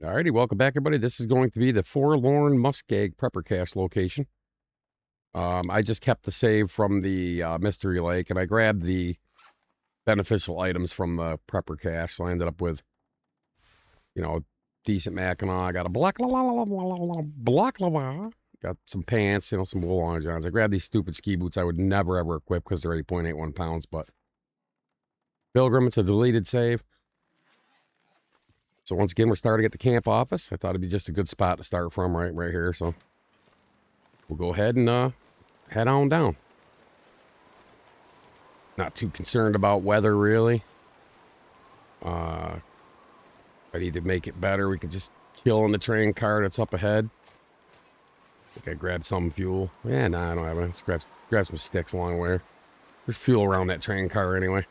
Alrighty, welcome back, everybody. This is going to be the Forlorn Muskeg prepper cache location. I just kept the save from the Mystery Lake, and I grabbed the beneficial items from the prepper cache, so I ended up with, decent Mackinac. I got a black got some pants, some wool on johns. I grabbed these stupid ski boots I would never, ever equip because they're 8.81 pounds, but Pilgrim, it's a deleted save. So once again, we're starting at the camp office. I thought it'd be just a good spot to start from right here, so we'll go ahead and head on down. Not too concerned about weather, really. I need to make it better. We could just chill in the train car that's up ahead. I think I grabbed some fuel. Yeah, nah, I don't have it. Let's grab some sticks along the way. There's fuel around that train car anyway.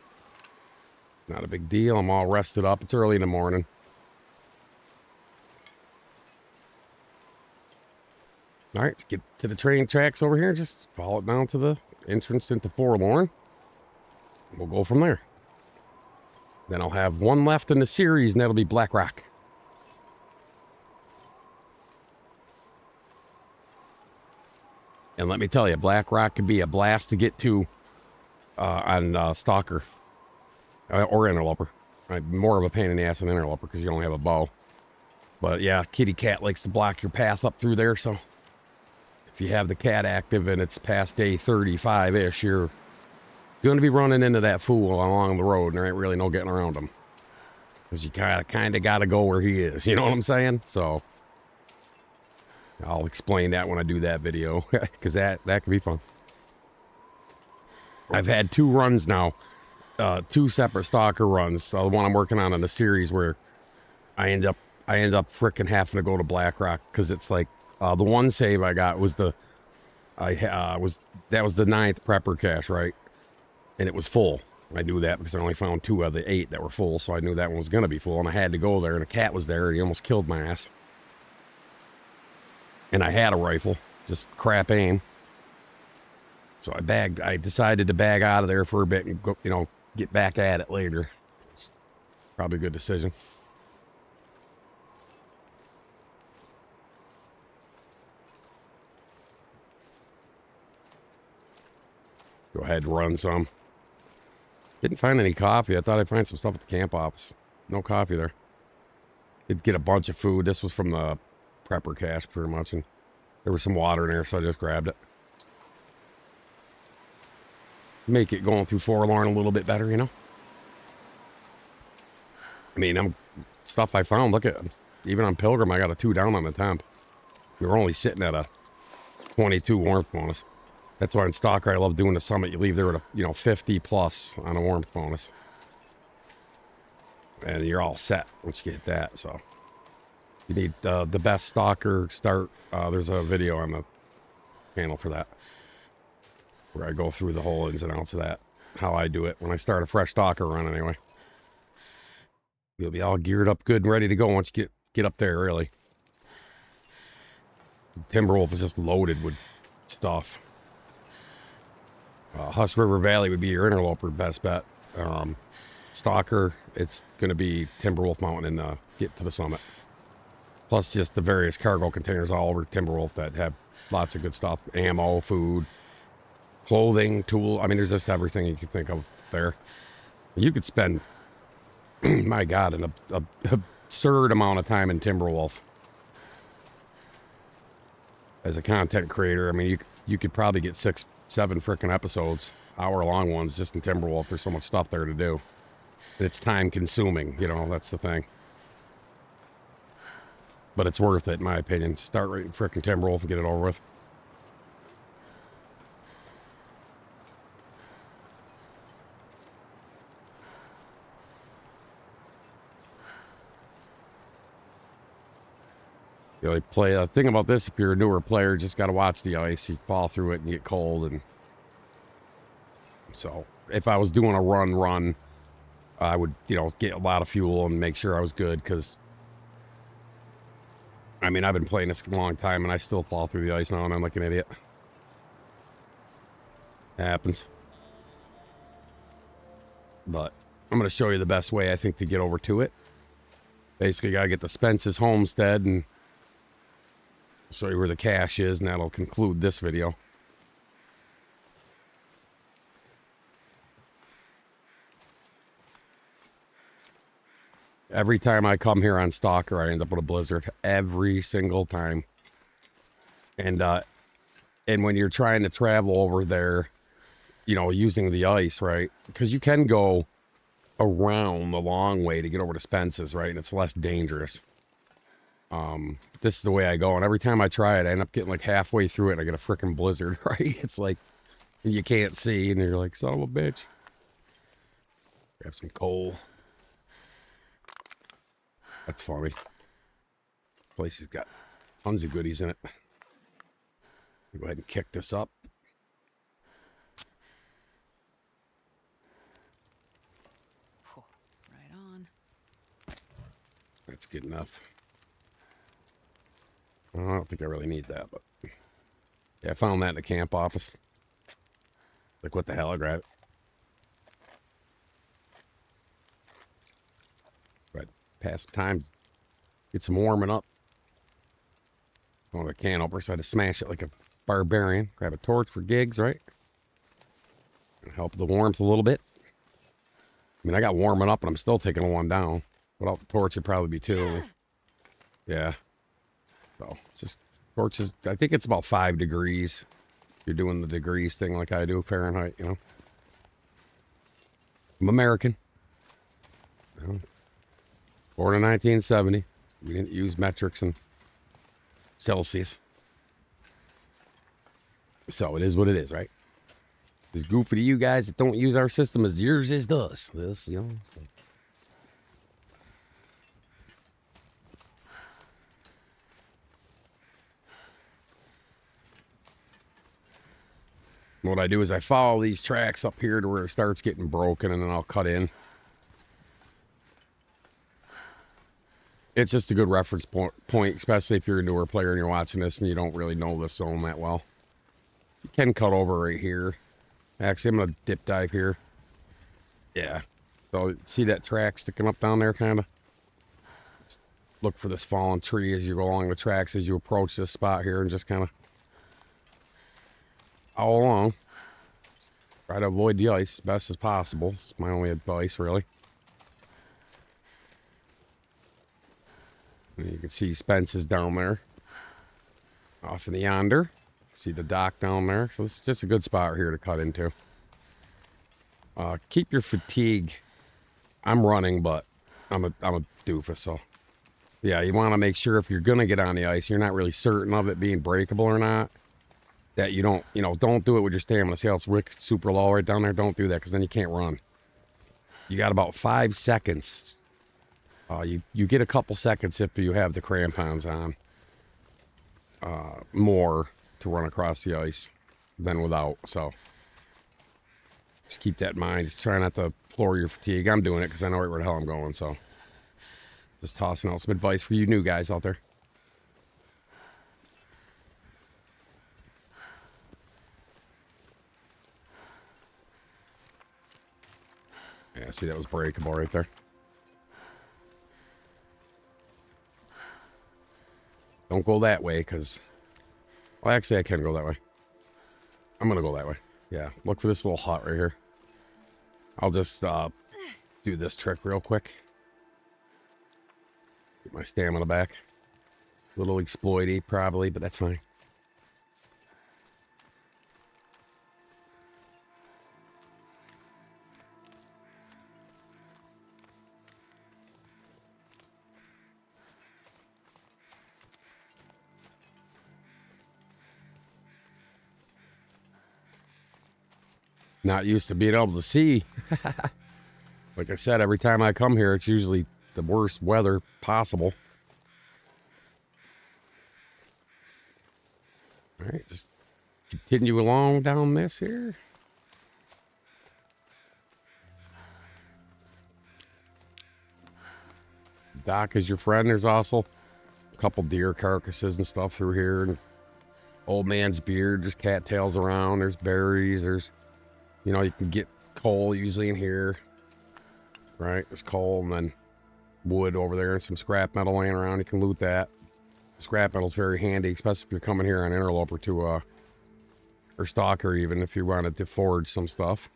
Not a big deal. I'm all rested up. It's early in the morning. All right, let's get to the train tracks over here. Just follow it down to the entrance into Forlorn. We'll go from there. Then I'll have one left in the series, and that'll be Black Rock. And let me tell you, Black Rock could be a blast to get to on Stalker or Interloper. More of a pain in the ass than Interloper because you only have a bow. But yeah, Kitty Cat likes to block your path up through there, so if you have the cat active and it's past day 35-ish, you're going to be running into that fool along the road, and there ain't really no getting around him. Because you kind of got to go where he is, you know what I'm saying? So I'll explain that when I do that video, because that could be fun. I've had two runs now, two separate Stalker runs. The one I'm working on in the series where I end up freaking having to go to Black Rock because it's like the one save I got was that was the 9th prepper cache, right? And it was full. I knew that because I only found 2 of the 8 that were full, so I knew that one was going to be full, and I had to go there, and a cat was there, and he almost killed my ass. And I had a rifle, just crap aim. So I decided to bag out of there for a bit and go, get back at it later. It's probably a good decision. Go ahead and run some. Didn't find any coffee. I thought I'd find some stuff at the camp office. No coffee there. Did get a bunch of food. This was from the prepper cache pretty much, and there was some water in there, so I just grabbed it. Make it going through Forlorn a little bit better, I mean, stuff I found. Look at, even on Pilgrim, I got a 2 down on the temp. We were only sitting at a 22 warmth bonus. That's why in Stalker I love doing the summit. You leave there with a 50 plus on a warmth bonus, and you're all set once you get that. So you need the best Stalker start. There's a video on the channel for that, where I go through the whole ins and outs of that, how I do it when I start a fresh Stalker run anyway. You'll be all geared up good and ready to go once you get up there, really. Timberwolf is just loaded with stuff. Husk River Valley would be your interloper best bet. Stalker, it's going to be Timberwolf Mountain and get to the summit. Plus just the various cargo containers all over Timberwolf that have lots of good stuff. Ammo, food, clothing, tool. I mean, there's just everything you can think of there. You could spend, my God, an absurd amount of time in Timberwolf. As a content creator, I mean, you could probably get 6-7 freaking episodes, hour-long ones, just in Timberwolf. There's so much stuff there to do. And it's time-consuming, that's the thing. But it's worth it, in my opinion. Start right in freaking Timberwolf and get it over with. You play a thing about this, if you're a newer player, just got to watch the ice. You fall through it and get cold. And so if I was doing a run, I would, get a lot of fuel and make sure I was good. Because, I mean, I've been playing this a long time and I still fall through the ice now and I'm like an idiot. It happens. But I'm going to show you the best way, I think, to get over to it. Basically, got to get the Spence's homestead and show you where the cache is, and that'll conclude this video. Every time I come here on Stalker, I end up with a blizzard. Every single time. And when you're trying to travel over there, you know, using the ice, right? Because you can go around the long way to get over to Spence's, right? And it's less dangerous. This is the way I go, and every time I try it, I end up getting like halfway through it, and I get a freaking blizzard, right? It's like you can't see, and you're like, son of a bitch. Grab some coal. That's funny. Place has got tons of goodies in it. Go ahead and kick this up. Right on. That's good enough. I don't think I really need that, but yeah, I found that in the camp office. Like, what the hell? I grab it. But pass the time, get some warming up. Oh, the can opener, so I had to smash it like a barbarian. Grab a torch for gigs, right? Help the warmth a little bit. I mean, I got warming up, and I'm still taking one down. Without the torch, it'd probably be two. Yeah. So, it's just torches. I think it's about 5 degrees. You're doing the degrees thing like I do, Fahrenheit, you know. I'm American. You know, born in 1970. We didn't use metrics and Celsius. So it is what it is, right? As goofy to you guys that don't use our system as yours is to us. This, you know. So. What I do is I follow these tracks up here to where it starts getting broken, and then I'll cut in. It's just a good reference point, especially if you're a newer player and you're watching this and you don't really know this zone that well. You can cut over right here. Actually, I'm going to dip dive here. Yeah. So, see that track sticking up down there, kind of? Look for this fallen tree as you go along the tracks as you approach this spot here, and just kind of all along. Try to avoid the ice as best as possible. It's my only advice, really. And you can see Spence's down there. Off in the yonder. See the dock down there. So it's just a good spot here to cut into. Keep your fatigue. I'm running, but I'm a doofus, so yeah, you want to make sure if you're gonna get on the ice, you're not really certain of it being breakable or not. That you don't do it with your stamina. See how it's super low right down there? Don't do that, because then you can't run. You got about 5 seconds. You get a couple seconds if you have the crampons on. More to run across the ice than without. So just keep that in mind. Just try not to floor your fatigue. I'm doing it because I know right where the hell I'm going. So just tossing out some advice for you new guys out there. Yeah, see, that was breakable right there. Don't go that way, because... Well, actually, I can go that way. I'm going to go that way. Yeah, look for this little hut right here. I'll just do this trick real quick. Get my stamina back. A little exploity, probably, but that's fine. Not used to being able to see. Like I said, every time I come here, it's usually the worst weather possible. All right, just continue along down this here. Doc is your friend. There's also a couple deer carcasses and stuff through here. And old man's beard, there's cattails around. There's berries. There's, you can get coal usually in here. Right? There's coal, and then wood over there and some scrap metal laying around. You can loot that. Scrap metal's very handy, especially if you're coming here on interloper to or stalker, even if you wanted to forge some stuff.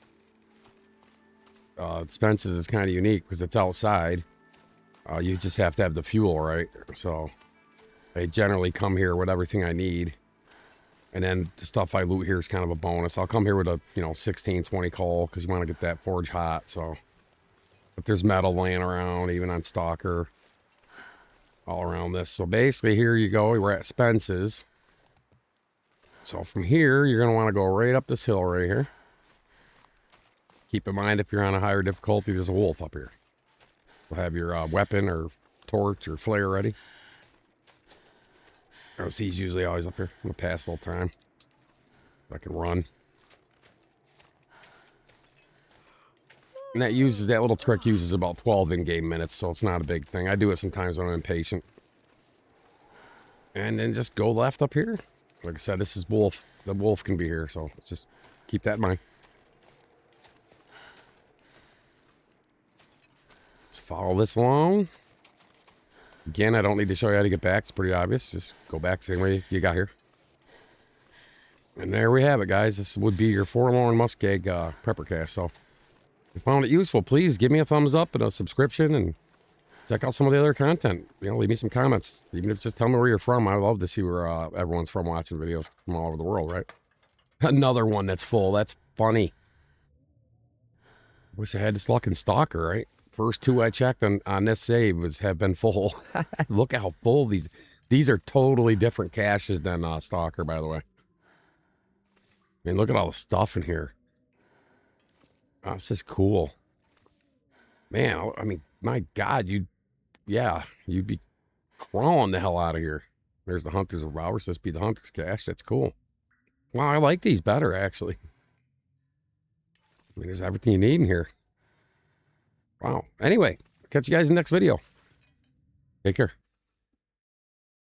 Spence's is kind of unique because it's outside. You just have to have the fuel, right? So I generally come here with everything I need. And then the stuff I loot here is kind of a bonus. I'll come here with a, 16, 20 coal because you want to get that forge hot. So, but there's metal laying around, even on Stalker, all around this. So basically, here you go. We're at Spence's. So from here, you're going to want to go right up this hill right here. Keep in mind, if you're on a higher difficulty, there's a wolf up here. You'll have your weapon or torch or flare ready. He's usually always up here. I'm going to pass a little time. I can run. And that little trick uses about 12 in-game minutes, so it's not a big thing. I do it sometimes when I'm impatient. And then just go left up here. Like I said, this is wolf. The wolf can be here, so just keep that in mind. Just follow this along. Again, I don't need to show you how to get back. It's pretty obvious. Just go back the same way you got here. And there we have it, guys. This would be your Forlorn Muskeg prepper cache. So if you found it useful, please give me a thumbs up and a subscription and check out some of the other content. Leave me some comments. Even if just tell me where you're from. I love to see where everyone's from watching videos from all over the world, right? Another one that's full. That's funny. Wish I had this luck in Stalker, right? First two I checked on this save have been full. Look how full these are. Totally different caches than Stalker, by the way. I mean, look at all the stuff in here. Oh, this is cool. Man, I mean, my God, you'd be crawling the hell out of here. There's the Hunter's of Robbers. This be the Hunter's cache. That's cool. Well, I like these better, actually. I mean, there's everything you need in here. Wow. Anyway, catch you guys in the next video. Take care.